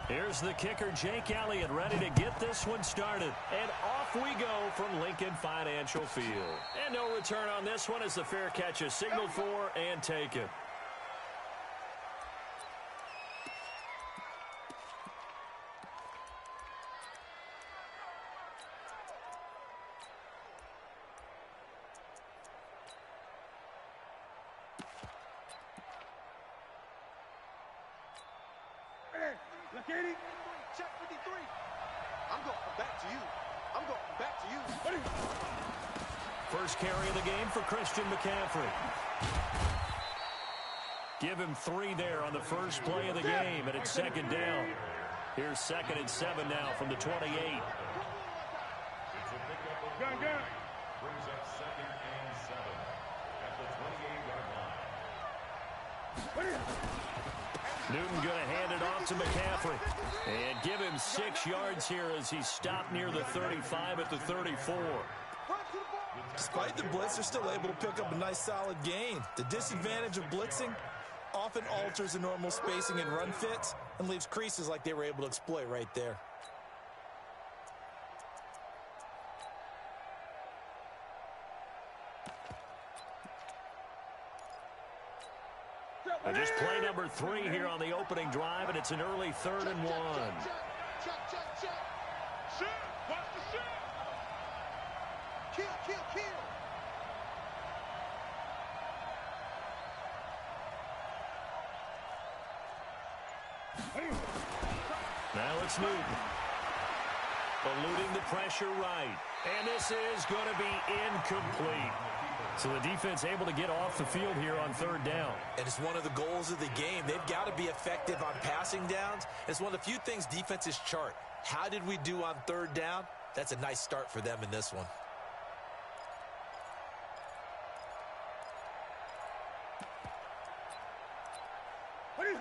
Here's the kicker, Jake Elliott, ready to get this one started. And off we go from Lincoln Financial Field. And no return on this one as the fair catch is signaled for and taken. Look at it. Check 53. I'm going back to you. I'm going back to you. First carry of the game for Christian McCaffrey. Give him 3 there on the first play of the game, and it's second down. Here's 2nd and 7 now from the 28. Gun. Brings up 2nd and 7 at the 28-yard line. Newton going to hand it off to McCaffrey. And give him 6 yards here as he stopped near the 35 at the 34. Despite the blitz, they're still able to pick up a nice solid gain. The disadvantage of blitzing often alters the normal spacing and run fits and leaves creases like they were able to exploit right there. And just play number 3 here on the opening drive, and it's an early 3rd and 1. Check. Shoot. Watch the shoot. Kill. Now it's Newton. Eluding the pressure right. And this is going to be incomplete. So the defense able to get off the field here on 3rd down. And it's one of the goals of the game. They've got to be effective on passing downs. It's one of the few things defenses chart. How did we do on 3rd down? That's a nice start for them in this one.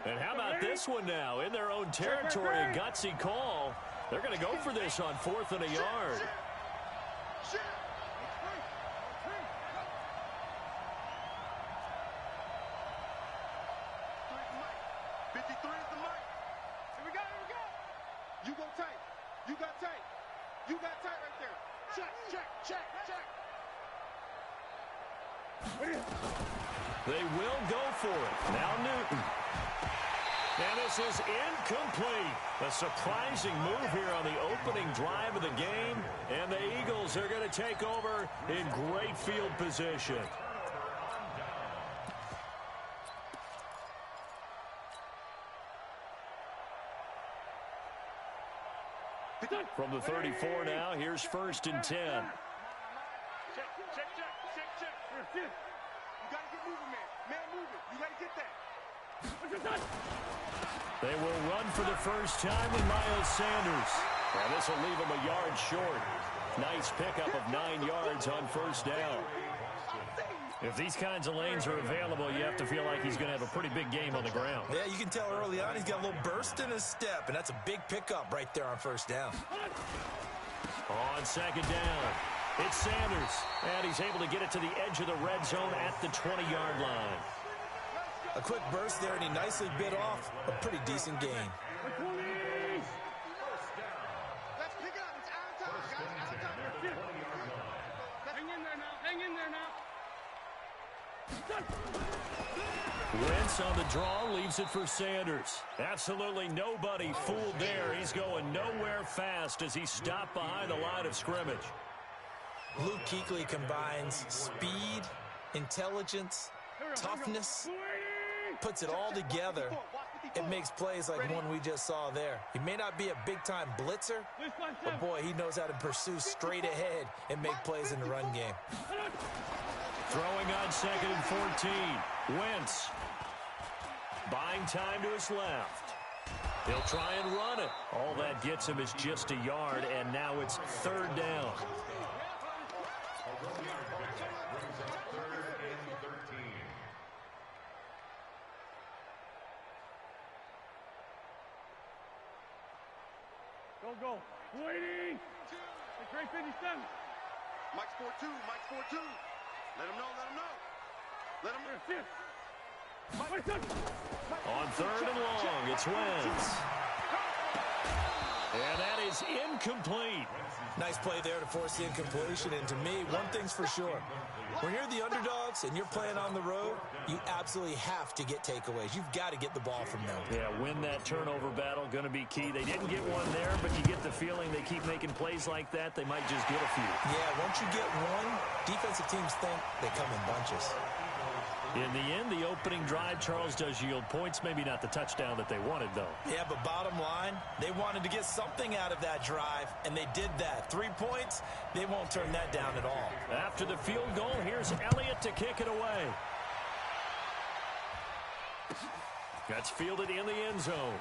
And how about this one now? In their own territory, a gutsy call. They're going to go for this on 4th and a yard. They will go for it. Now Newton. And this is incomplete. A surprising move here on the opening drive of the game. And the Eagles are going to take over in great field position. From the 34 now, here's 1st and 10. Check. You got to get moving, man. Man moving. You got to get that. They will run for the first time with Miles Sanders. And this will leave him a yard short. Nice pickup of 9 yards on 1st down. If these kinds of lanes are available, you have to feel like he's going to have a pretty big game on the ground. Yeah, you can tell early on he's got a little burst in his step, and that's a big pickup right there on 1st down. On 2nd down, it's Sanders. And he's able to get it to the edge of the red zone at the 20-yard line. A quick burst there, and he nicely bit off a pretty decent gain. Let's pick it up. It's out of time, guys. Hang in there now. Wentz on the draw, leaves it for Sanders. Absolutely nobody fooled there. He's going nowhere fast as he stopped behind the line of scrimmage. Luke Kuechly combines speed, intelligence, toughness, puts it all together. It makes plays like one we just saw there. He may not be a big-time blitzer, but boy, he knows how to pursue straight ahead and make plays in the run game. Throwing on 2nd and 14. Wentz. Buying time to his left. He'll try and run it. All that gets him is just a yard, and now it's 3rd down. Go. Waiting. It's 357. Mike's 4-2. Let him know. Let him know. On 3rd and long, it's Wentz. And that is incomplete. Nice play there to force the incompletion. And to me, one thing's for sure. When you're the underdogs and you're playing on the road, you absolutely have to get takeaways. You've got to get the ball from them. Yeah, win that turnover battle, going to be key. They didn't get one there, but you get the feeling they keep making plays like that, they might just get a few. Yeah, once you get one, defensive teams think they come in bunches. In the end, the opening drive, Charles, does yield points. Maybe not the touchdown that they wanted, though. Yeah, but bottom line, they wanted to get something out of that drive, and they did that. 3 points, they won't turn that down at all. After the field goal, here's Elliott to kick it away. That's fielded in the end zone.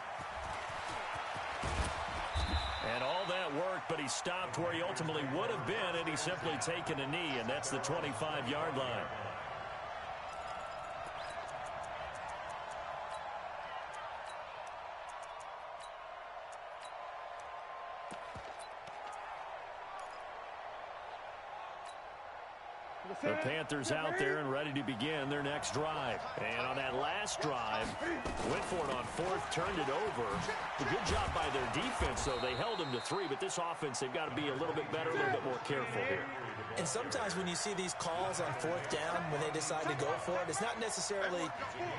And all that worked, but he stopped where he ultimately would have been, and he's simply taken a knee, and that's the 25-yard line. The Panthers out there and ready to begin their next drive. And on that last drive, went for it on fourth, turned it over. A good job by their defense, though. They held them to 3, but this offense, they've got to be a little bit better, a little bit more careful here. And sometimes when you see these calls on fourth down, when they decide to go for it, it's not necessarily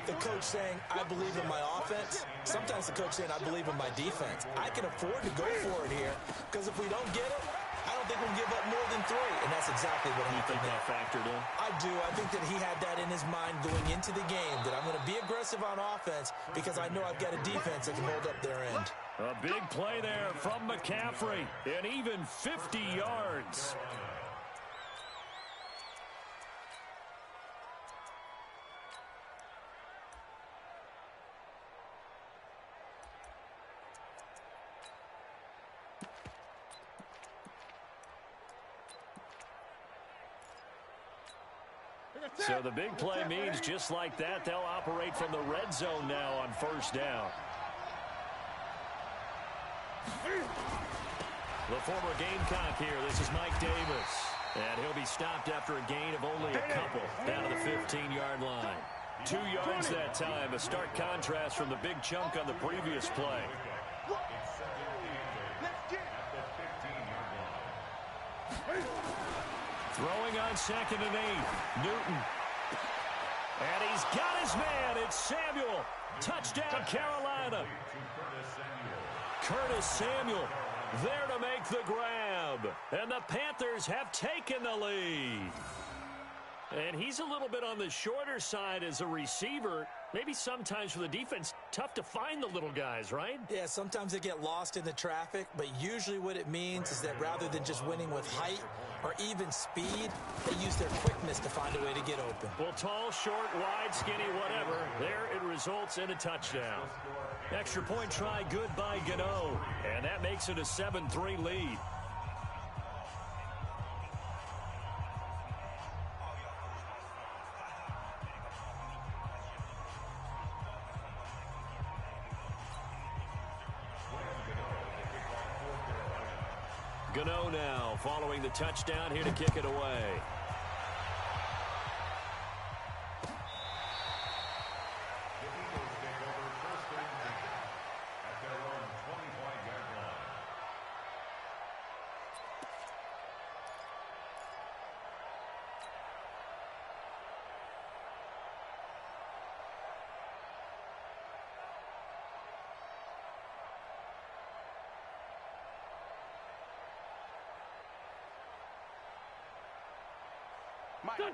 the coach saying, I believe in my offense. Sometimes the coach saying, I believe in my defense. I can afford to go for it here, because if we don't get it, I don't think we'll give up more than 3, and that's exactly what You happened think that factored in? I do. I think that he had that in his mind going into the game, that I'm going to be aggressive on offense because I know I've got a defense that can hold up their end. A big play there from McCaffrey, and even 50 yards. So the big play means just like that, they'll operate from the red zone now on first down. The former Gamecock here. This is Mike Davis. And he'll be stopped after a gain of only a couple down to the 15-yard line. 2 yards that time, a stark contrast from the big chunk on the previous play. Throwing on 2nd and 8. Newton. And he's got his man. It's Samuel. Touchdown, Carolina. Curtis Samuel there to make the grab. And the Panthers have taken the lead. And he's a little bit on the shorter side as a receiver. Maybe sometimes for the defense, tough to find the little guys, right? Yeah, sometimes they get lost in the traffic, but usually what it means is that rather than just winning with height or even speed, they use their quickness to find a way to get open. Well, tall, short, wide, skinny, whatever, there it results in a touchdown. Extra point try good by Gano, and that makes it a 7-3 lead. Gano now following the touchdown here to kick it away.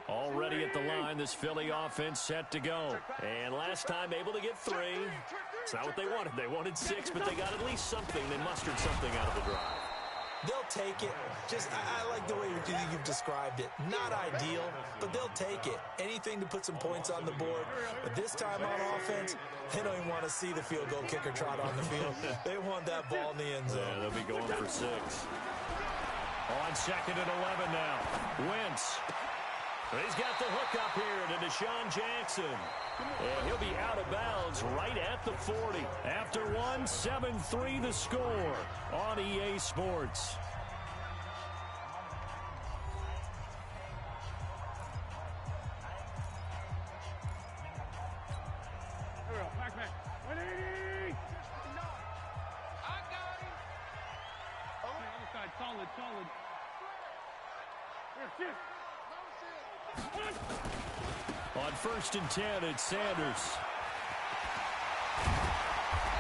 Already at the line, this Philly offense set to go. And last time able to get 3. It's not what they wanted. They wanted 6, but they got at least something. They mustered something out of the drive. They'll take it. I like the way you've described it. Not ideal, but they'll take it. Anything to put some points on the board. But this time on offense, they don't even want to see the field goal kicker trot on the field. They want that ball in the end zone. Yeah, they'll be going for 6. On 2nd and 11 now. Wentz. He's got the hook up here to Deshaun Jackson. And he'll be out of bounds right at the 40. After 1, 7-3 the score on EA Sports. On 1st and 10, it's Sanders.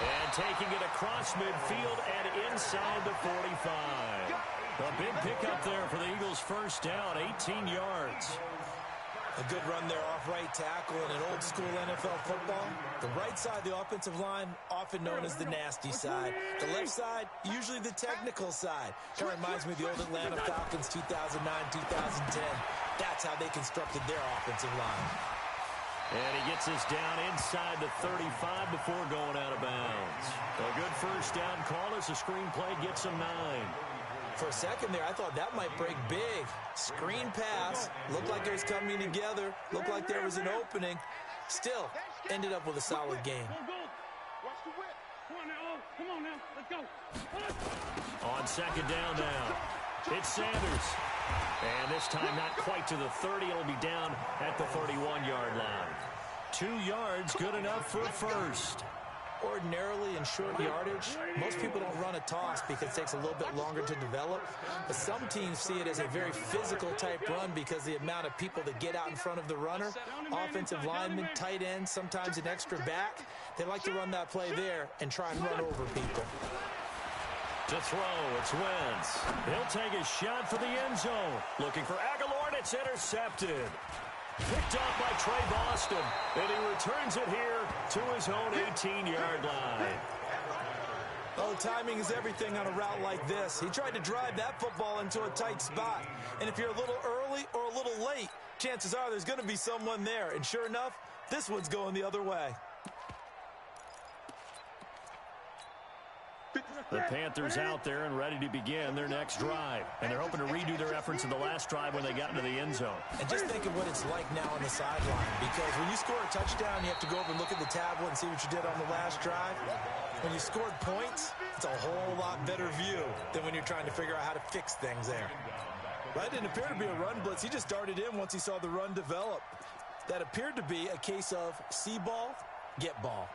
And taking it across midfield and inside the 45. A big pickup there for the Eagles' first down, 18 yards. A good run there off right tackle in an old-school NFL football. The right side of the offensive line, often known as the nasty side. The left side, usually the technical side. Kind of reminds me of the old Atlanta Falcons 2009, 2010. That's how they constructed their offensive line. And he gets us down inside the 35 before going out of bounds. A good first down call as the screenplay gets him 9. For a second there, I thought that might break big. Screen pass. Looked like it was coming together. Looked like there was an opening. Still, ended up with a solid game. Watch the whip. Come on now. Come on now. Let's go. On 2nd down now, it's Sanders. And this time not quite to the 30. It'll be down at the 31-yard line. 2 yards, good enough for a first. Ordinarily in short yardage, most people don't run a toss because it takes a little bit longer to develop. But some teams see it as a very physical type run because the amount of people that get out in front of the runner, offensive linemen, tight ends, sometimes an extra back, they like to run that play there and try and run over people. To throw, it's Wentz. He'll take a shot for the end zone. Looking for Aguilar, and it's intercepted. Picked off by Trey Boston, and he returns it here to his own 18-yard line. Oh, timing is everything on a route like this. He tried to drive that football into a tight spot. And if you're a little early or a little late, chances are there's going to be someone there. And sure enough, this one's going the other way. The Panthers out there and ready to begin their next drive. And they're hoping to redo their efforts in the last drive when they got into the end zone. And just think of what it's like now on the sideline. Because when you score a touchdown, you have to go over and look at the tablet and see what you did on the last drive. When you scored points, it's a whole lot better view than when you're trying to figure out how to fix things there. That didn't appear to be a run blitz. He just darted in once he saw the run develop. That appeared to be a case of see ball, get ball.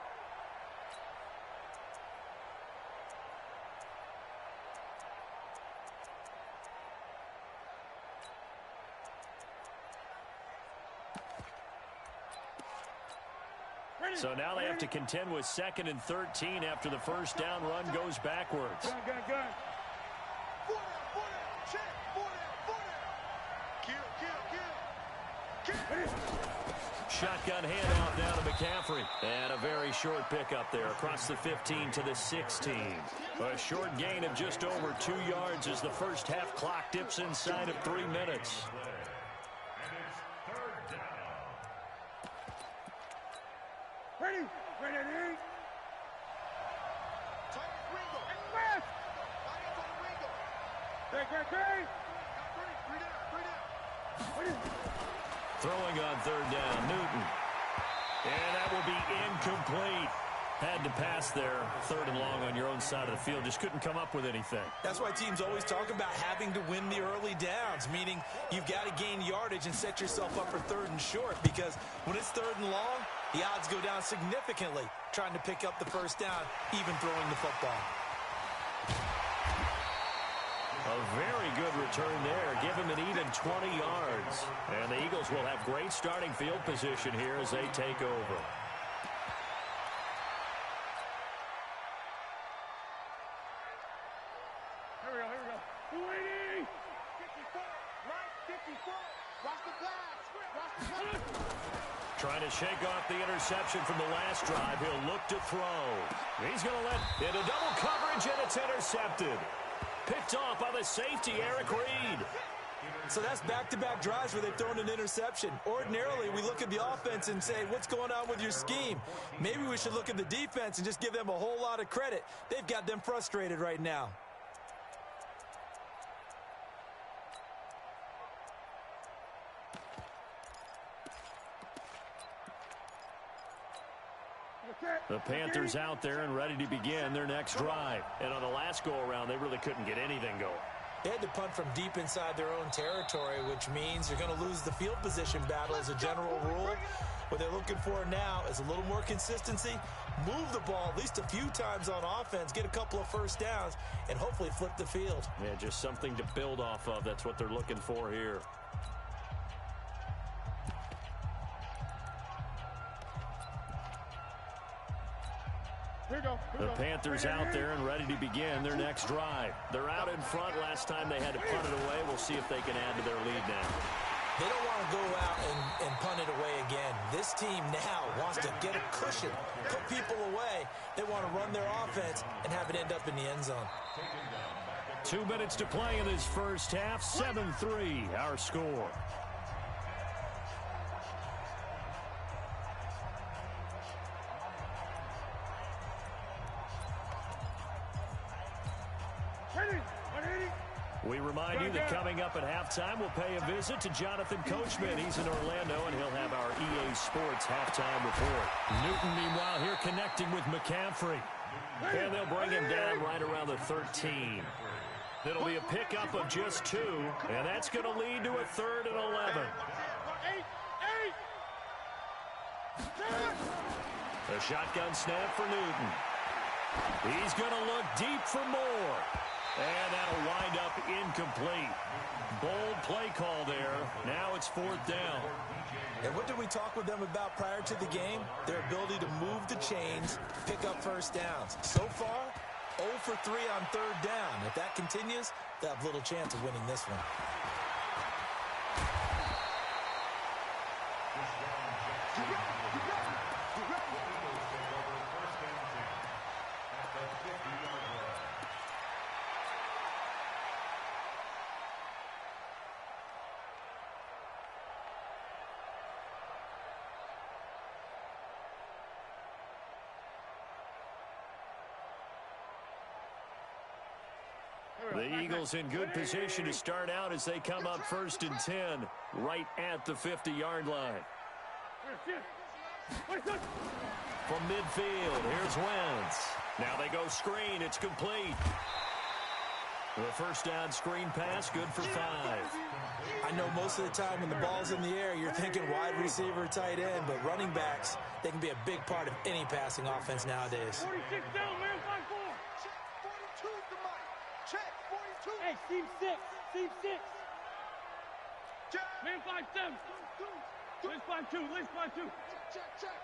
So now they have to contend with 2nd and 13 after the first down run goes backwards. Go. Shotgun handoff down to McCaffrey. And a very short pickup there across the 15 to the 16. A short gain of just over 2 yards as the first half clock dips inside of 3 minutes. Ready. Throwing on 3rd down, Newton. And that will be incomplete. Had to pass there, 3rd and long on your own side of the field. Just couldn't come up with anything. That's why teams always talk about having to win the early downs, meaning you've got to gain yardage and set yourself up for 3rd and short, because when it's 3rd and long, the odds go down significantly trying to pick up the first down, even throwing the football. A very good return there. Give him an even 20 yards. And the Eagles will have great starting field position here as they take over. Here we go. 280. 54. Right, 54. Watch the pass. Trying to shake off the interception from the last drive. He'll look to throw. He's going to let into double coverage, and it's intercepted. Picked off by the safety, Eric Reed. So that's back-to-back drives where they've thrown an interception. Ordinarily, we look at the offense and say, what's going on with your scheme? Maybe we should look at the defense and just give them a whole lot of credit. They've got them frustrated right now. The Panthers out there and ready to begin their next drive. And on the last go-around, they really couldn't get anything going. They had to punt from deep inside their own territory, which means you're going to lose the field position battle as a general rule. What they're looking for now is a little more consistency, move the ball at least a few times on offense, get a couple of first downs, and hopefully flip the field. Yeah, just something to build off of. That's what they're looking for here. The Panthers out there and ready to begin their next drive. They're out in front. Last time they had to punt it away. We'll see if they can add to their lead now. They don't want to go out and punt it away again. This team now wants to get a cushion, put people away. They want to run their offense and have it end up in the end zone. 2 minutes to play in this first half. 7-3 our score. We remind you that coming up at halftime, we'll pay a visit to Jonathan Coachman. He's in Orlando, and he'll have our EA Sports halftime report. Newton, meanwhile, here connecting with McCaffrey. And they'll bring him down right around the 13. It'll be a pickup of just 2, and that's going to lead to a 3rd and 11. A shotgun snap for Newton. He's going to look deep for more. And that'll wind up incomplete. Bold play call there. Now it's 4th down. And what did we talk with them about prior to the game? Their ability to move the chains, pick up first downs. So far, 0 for 3 on 3rd down. If that continues, they'll have little chance of winning this one. The Eagles in good position to start out as they come up 1st and 10 right at the 50-yard line. From midfield, here's Wentz. Now they go screen. It's complete. The first down screen pass, good for 5. I know most of the time when the ball's in the air, you're thinking wide receiver, tight end, but running backs, they can be a big part of any passing offense nowadays. 46 down, man, 5-4. Check, 42. Hey, team 6. Team 6. Check. Man, 5-7. Lace 5-2. Lace 5-2. Check.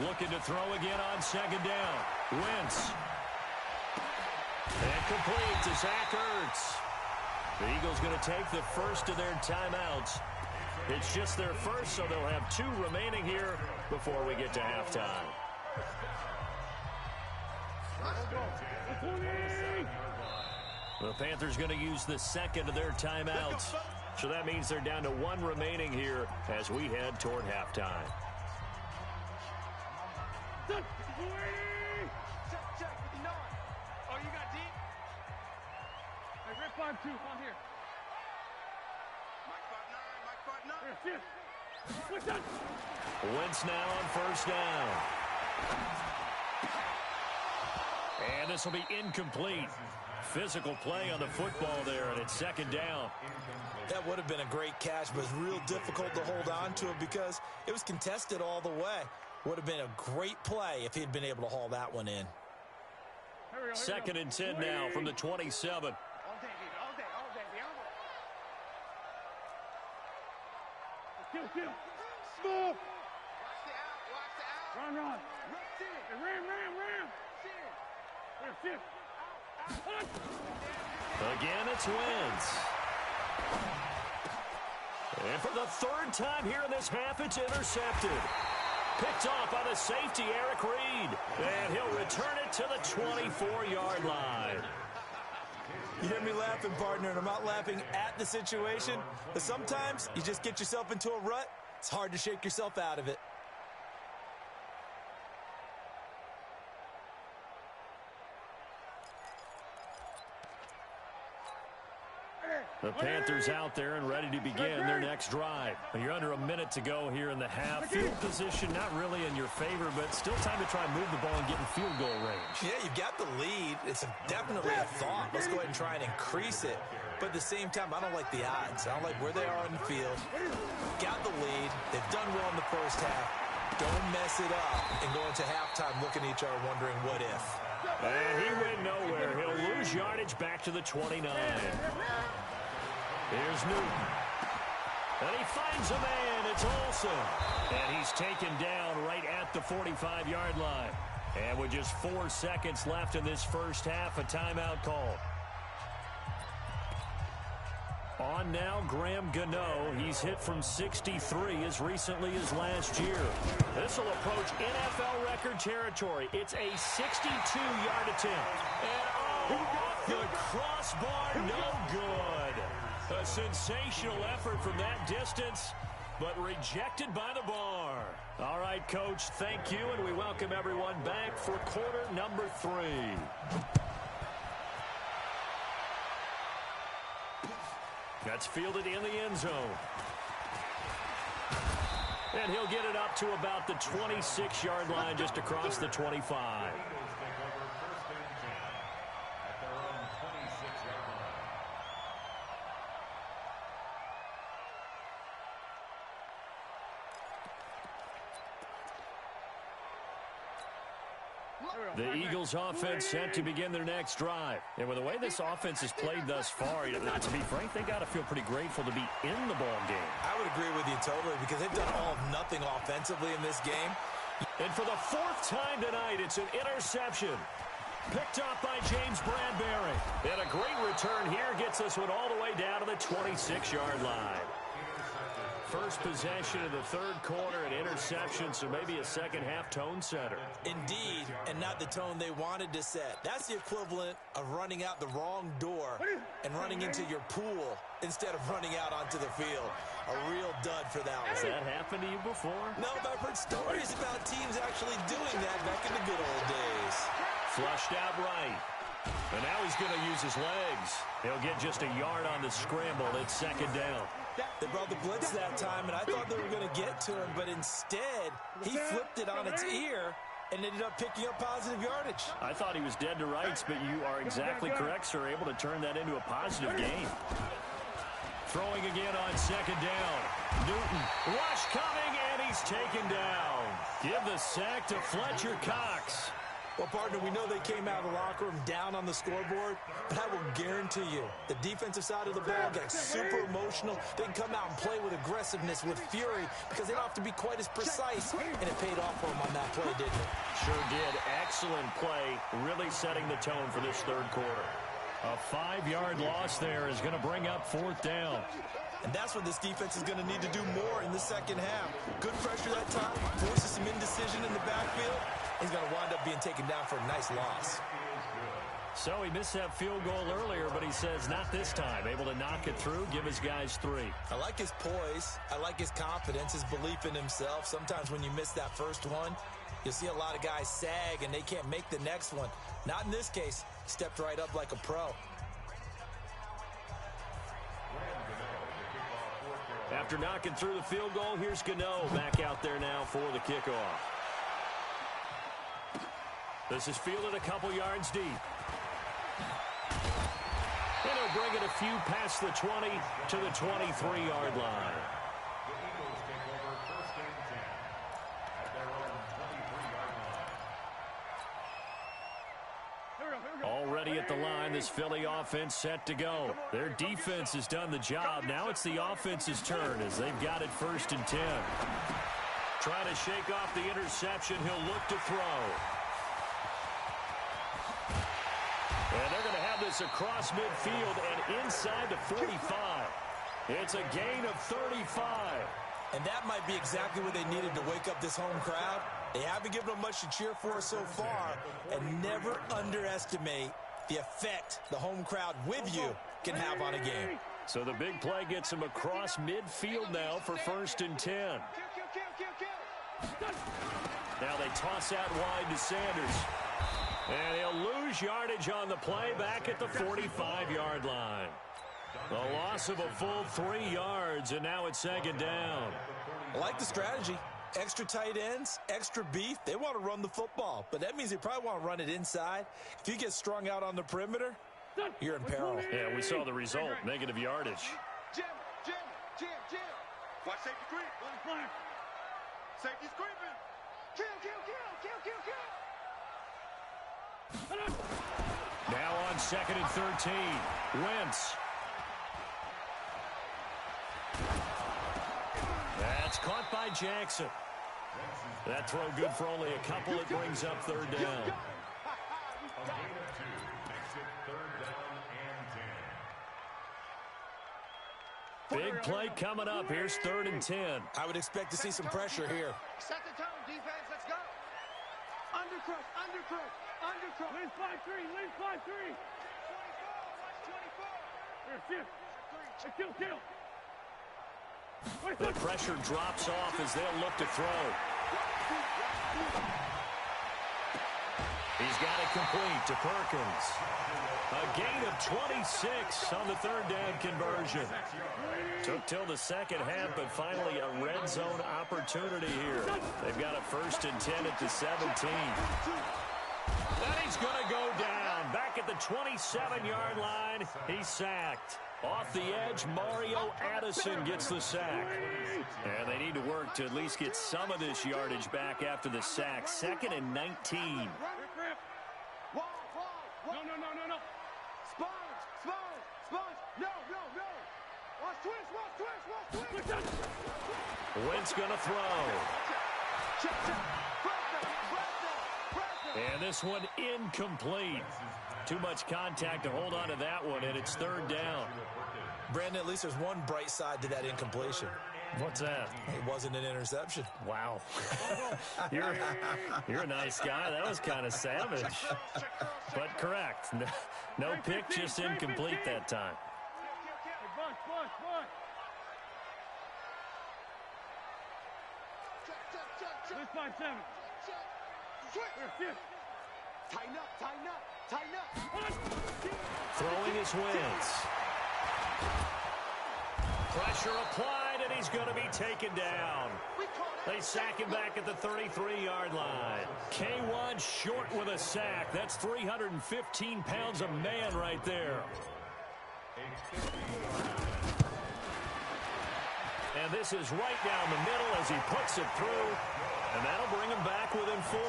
Looking to throw again on 2nd down. Wentz. And complete to Zach Ertz. The Eagles going to take the first of their timeouts. It's just their first, so they'll have 2 remaining here before we get to halftime. The Panthers going to use the 2nd of their timeouts. So that means they're down to 1 remaining here as we head toward halftime. Check, 59. Oh, you got deep? Hey, red 5-2, on here. Mike 5-9, Mike 5-9. Wentz now on 1st down. And this will be incomplete. Physical play on the football there, and it's 2nd down. That would have been a great catch, but it's real difficult to hold on to it because it was contested all the way. Would have been a great play if he'd been able to haul that one in. 2nd and 10 now from the 27. All day. Kill. Smooth. Watch the out. Run. Ram. Again, it's Wentz. And for the 3rd time here in this half, it's intercepted. Picked off by the safety, Eric Reed. And he'll return it to the 24-yard line. You hear me laughing, partner, and I'm not laughing at the situation, but sometimes you just get yourself into a rut. It's hard to shake yourself out of it. The Panthers out there and ready to begin their next drive. You're under a minute to go here in the half. Field position not really in your favor, but still time to try and move the ball and get in field goal range. Yeah, you've got the lead. It's definitely a thought. Let's go ahead and try and increase it. But at the same time, I don't like the odds. I don't like where they are in the field. Got the lead. They've done well in the first half. Don't mess it up and go into halftime looking at each other wondering what if. And he went nowhere. He'll lose yardage back to the 29. Here's Newton. And he finds a man. It's Olsen. And he's taken down right at the 45-yard line. And with just 4 seconds left in this first half, a timeout call. On now, Graham Gano. He's hit from 63 as recently as last year. This will approach NFL record territory. It's a 62-yard attempt. And off the crossbar, no good. A sensational effort from that distance, but rejected by the bar. All right, Coach, thank you, and we welcome everyone back for quarter number 3. That's fielded in the end zone. And he'll get it up to about the 26-yard line, just across the 25. The Eagles offense set to begin their next drive. And with the way this offense has played thus far, not to be frank, they got to feel pretty grateful to be in the ball game. I would agree with you totally because they've done all of nothing offensively in this game. And for the 4th time tonight, it's an interception. Picked up by James Bradbury. And a great return here gets this one all the way down to the 26-yard line. First possession of the third quarter, an interception, so maybe a second-half tone setter. Indeed, and not the tone they wanted to set. That's the equivalent of running out the wrong door and running into your pool instead of running out onto the field. A real dud for that one. Has that happened to you before? No, but I've heard stories about teams actually doing that back in the good old days. Flushed out right. And now he's going to use his legs. He'll get just a yard on the scramble. It's second down. They brought the blitz that time, and I thought they were going to get to him, but instead, he flipped it on its ear and ended up picking up positive yardage. I thought he was dead to rights, but you are exactly correct, sir. Able to turn that into a positive gain. Throwing again on second down. Newton, rush coming, and he's taken down. Give the sack to Fletcher Cox. Well, partner, we know they came out of the locker room down on the scoreboard, but I will guarantee you the defensive side of the ball got super emotional. They can come out and play with aggressiveness, with fury, because they don't have to be quite as precise, and it paid off for them on that play, didn't it? Sure did. Excellent play, really setting the tone for this third quarter. A 5-yard loss there is going to bring up 4th down. And that's what this defense is going to need to do more in the second half. Good pressure that time, forces some indecision in the backfield. He's going to wind up being taken down for a nice loss. So he missed that field goal earlier, but he says not this time. Able to knock it through, give his guys 3. I like his poise. I like his confidence, his belief in himself. Sometimes when you miss that first one, you'll see a lot of guys sag and they can't make the next one. Not in this case. Stepped right up like a pro. After knocking through the field goal, here's Gano back out there now for the kickoff. This is fielded a couple yards deep. And he'll bring it a few past the 20 to the 23-yard line. The Eagles take over 1st and 10 at their own 23-yard line. Already at the line, this Philly offense set to go. Their defense has done the job. Now it's the offense's turn as they've got it 1st and 10. Trying to shake off the interception. He'll look to throw. And they're going to have this across midfield and inside the 45. It's a gain of 35. And that might be exactly what they needed to wake up this home crowd. They haven't given them much to cheer for so far. And never underestimate the effect the home crowd with you can have on a game. So the big play gets him across midfield now for 1st and 10. Now they toss out wide to Sanders. And he'll lose yardage on the play back at the 45-yard line. A loss of a full 3 yards, and now it's second down. I like the strategy. Extra tight ends, extra beef. They want to run the football, but that means they probably want to run it inside. If you get strung out on the perimeter, you're in peril. Yeah, we saw the result, negative yardage. Jim. Watch safety creep. Safety's creeping. Kill. Now on 2nd and 13. Wentz. That's caught by Jackson. That throw good for only a couple. It brings up 3rd down. A gain of 2 makes it 3rd down and 10. Big play coming up. Here's 3rd and 10. I would expect to see some pressure here. Set the tone, defense. Let's go. Undercrook. Lead 5-3. 24. Kill. The pressure drops off as they'll look to throw. He's got it complete to Perkins. A gain of 26 on the 3rd down conversion. Took till the second half, but finally a red zone opportunity here. They've got a 1st and 10 at the 17. Then he's going to go down. Back at the 27-yard line, he's sacked. Off the edge, Mario Addison gets the sack. And they need to work to at least get some of this yardage back after the sack. 2nd and 19. No. Sponge. No. Watch twist. Wentz going to throw. And this one incomplete. Too much contact to hold on to that one, and it's 3rd down. Brandon, at least there's one bright side to that incompletion. What's that? It wasn't an interception. Wow. You're a nice guy. That was kind of savage. But correct. No pick, just incomplete that time. Bush. Let's 5-7. Tighten up. Throwing his Wentz. Pressure applied, and he's going to be taken down. They sack him back at the 33-yard line. K1 short with a sack. That's 315 pounds of man right there. And this is right down the middle as he puts it through. And that'll bring him back within 4.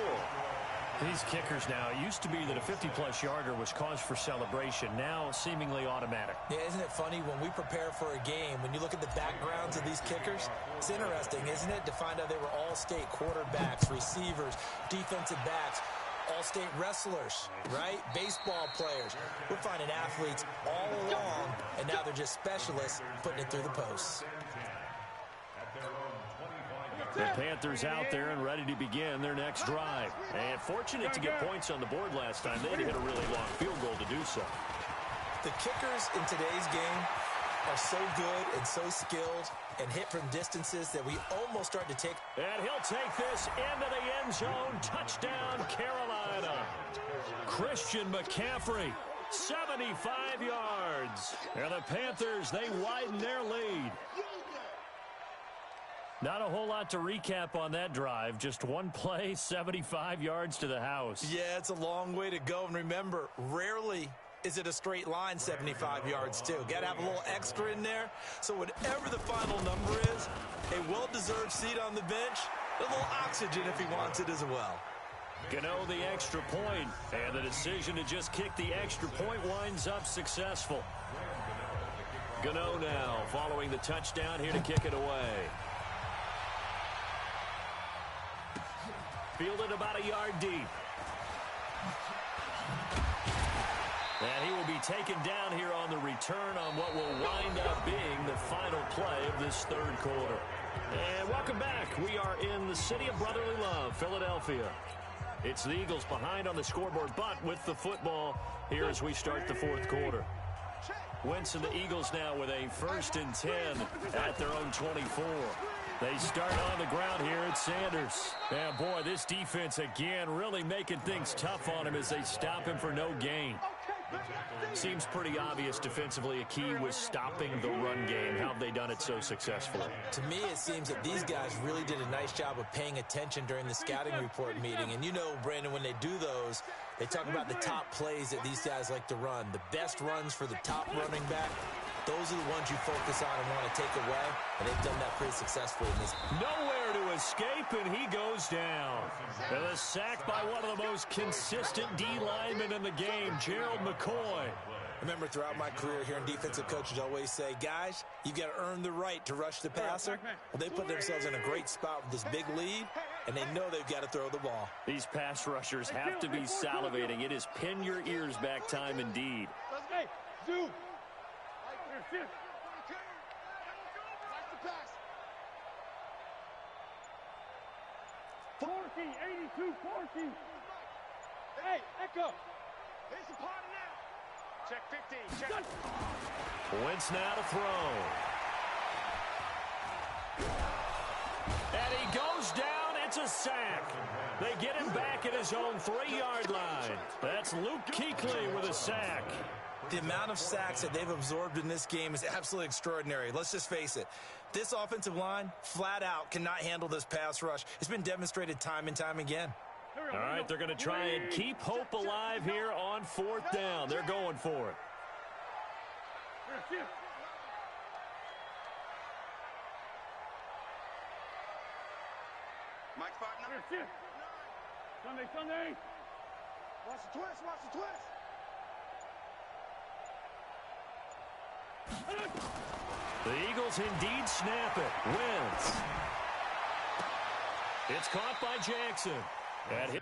These kickers now, it used to be that a 50-plus yarder was cause for celebration. Now, seemingly automatic. Yeah, isn't it funny when we prepare for a game, when you look at the backgrounds of these kickers, it's interesting, isn't it, to find out they were all-state quarterbacks, receivers, defensive backs, all-state wrestlers, right? Baseball players. We're finding athletes all along, and now they're just specialists putting it through the posts. The Panthers out there and ready to begin their next drive. And fortunate to get points on the board last time. They had to hit a really long field goal to do so. The kickers in today's game are so good and so skilled and hit from distances that we almost start to take. And he'll take this into the end zone. Touchdown, Carolina. Christian McCaffrey, 75 yards. And the Panthers, they widen their lead. Not a whole lot to recap on that drive. Just one play, 75 yards to the house. Yeah, it's a long way to go. And remember, rarely is it a straight line 75 yards, too. Got to have a little extra in there. So whatever the final number is, a well-deserved seat on the bench, a little oxygen if he wants it as well. Gano the extra point, and the decision to just kick the extra point winds up successful. Gano now following the touchdown here to kick it away. Fielded about a yard deep. And he will be taken down here on the return on what will wind up being the final play of this 3rd quarter. And welcome back. We are in the city of brotherly love, Philadelphia. It's the Eagles behind on the scoreboard, but with the football here as we start the 4th quarter. Wentz and the Eagles now with a 1st and 10 at their own 24. They start on the ground here at Sanders. And boy, this defense again really making things tough on him as they stop him for no gain. Seems pretty obvious defensively. A key was stopping the run game. How have they done it so successfully? To me, it seems that these guys really did a nice job of paying attention during the scouting report meeting. And you know, Brandon, when they do those, they talk about the top plays that these guys like to run. The best runs for the top running back, those are the ones you focus on and want to take away. And they've done that pretty successfully in this. Nowhere to escape, and he goes down. And a sack by one of the most consistent D linemen in the game, Gerald McCoy. Remember, throughout my career, hearing defensive coaches always say, guys, you got to earn the right to rush the passer. Well, they put themselves in a great spot with this big lead, and they know they've got to throw the ball. These pass rushers have to be salivating. It is pin your ears back time indeed. Hey, Zoo. 40, 82, 40. Hey, Echo. Here's the party now. Check 15. Check. Wentz now to throw. And he goes down. It's a sack. They get him back at his own 3-yard line. That's Luke Kuechly with a sack. The amount of sacks that they've absorbed in this game is absolutely extraordinary. Let's just face it. This offensive line, flat out, cannot handle this pass rush. It's been demonstrated time and time again. All right, they're going to try and keep hope alive here on 4th down. They're going for it. Mike's partner. Sunday. Watch the twist. The Eagles indeed snap it. Wentz. It's caught by Jackson. And